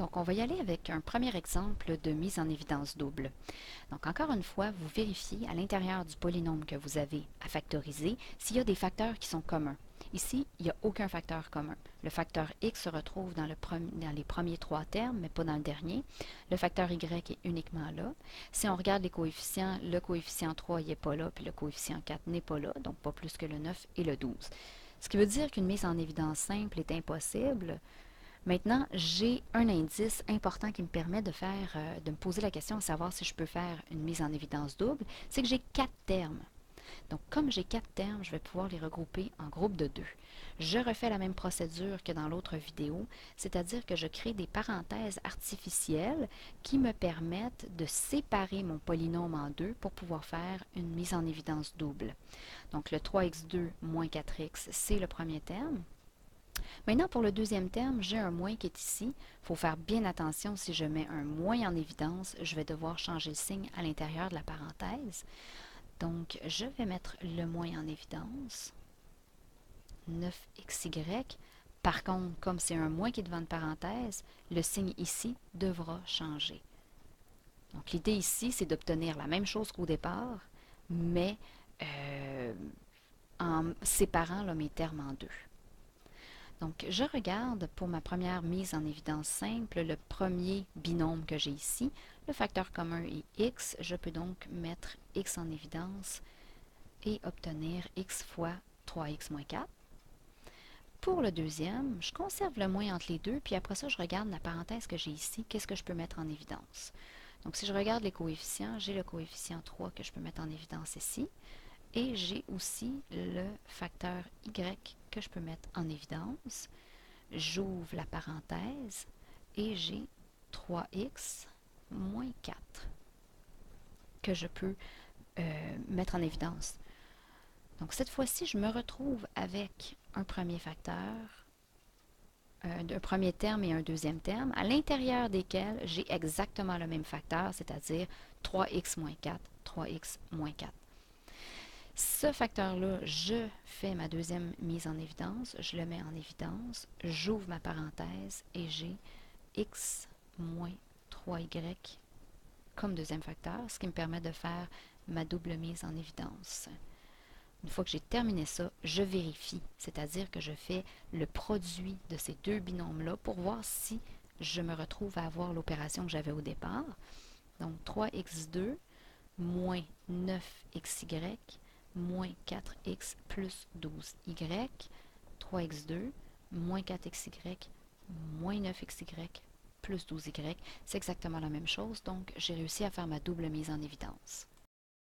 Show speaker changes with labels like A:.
A: Donc, on va y aller avec un premier exemple de mise en évidence double. Donc, encore une fois, vous vérifiez à l'intérieur du polynôme que vous avez à factoriser s'il y a des facteurs qui sont communs. Ici, il n'y a aucun facteur commun. Le facteur x se retrouve dans les premiers trois termes, mais pas dans le dernier. Le facteur y est uniquement là. Si on regarde les coefficients, le coefficient 3 n'est pas là, puis le coefficient 4 n'est pas là, donc pas plus que le 9 et le 12. Ce qui veut dire qu'une mise en évidence simple est impossible. Maintenant, j'ai un indice important qui me permet de me poser la question de savoir si je peux faire une mise en évidence double, c'est que j'ai 4 termes. Donc, comme j'ai 4 termes, je vais pouvoir les regrouper en groupes de 2. Je refais la même procédure que dans l'autre vidéo, c'est-à-dire que je crée des parenthèses artificielles qui me permettent de séparer mon polynôme en deux pour pouvoir faire une mise en évidence double. Donc, le 3x2 moins 4x, c'est le premier terme. Maintenant, pour le deuxième terme, j'ai un moins qui est ici. Il faut faire bien attention, si je mets un moins en évidence, je vais devoir changer le signe à l'intérieur de la parenthèse. Donc, je vais mettre le moins en évidence, 9xy. Par contre, comme c'est un moins qui est devant une parenthèse, le signe ici devra changer. Donc, l'idée ici, c'est d'obtenir la même chose qu'au départ, mais en séparant là, mes termes en deux. Donc, je regarde pour ma première mise en évidence simple le premier binôme que j'ai ici. Le facteur commun est x. Je peux donc mettre x en évidence et obtenir x fois 3x moins 4. Pour le deuxième, je conserve le moins entre les deux, puis après ça, je regarde la parenthèse que j'ai ici. Qu'est-ce que je peux mettre en évidence? Donc, si je regarde les coefficients, j'ai le coefficient 3 que je peux mettre en évidence ici. Et j'ai aussi le facteur y que je peux mettre en évidence. J'ouvre la parenthèse et j'ai 3x moins 4 que je peux mettre en évidence. Donc cette fois-ci, je me retrouve avec un premier facteur, un premier terme et un deuxième terme, à l'intérieur desquels j'ai exactement le même facteur, c'est-à-dire 3x moins 4, 3x moins 4. Ce facteur-là, je fais ma deuxième mise en évidence, je le mets en évidence, j'ouvre ma parenthèse et j'ai x moins 3y comme deuxième facteur, ce qui me permet de faire ma double mise en évidence. Une fois que j'ai terminé ça, je vérifie, c'est-à-dire que je fais le produit de ces deux binômes-là pour voir si je me retrouve à avoir l'opération que j'avais au départ. Donc 3x2 moins 9xy moins 4x plus 12y, 3x2 moins 4xy moins 9xy plus 12y, c'est exactement la même chose, donc j'ai réussi à faire ma double mise en évidence.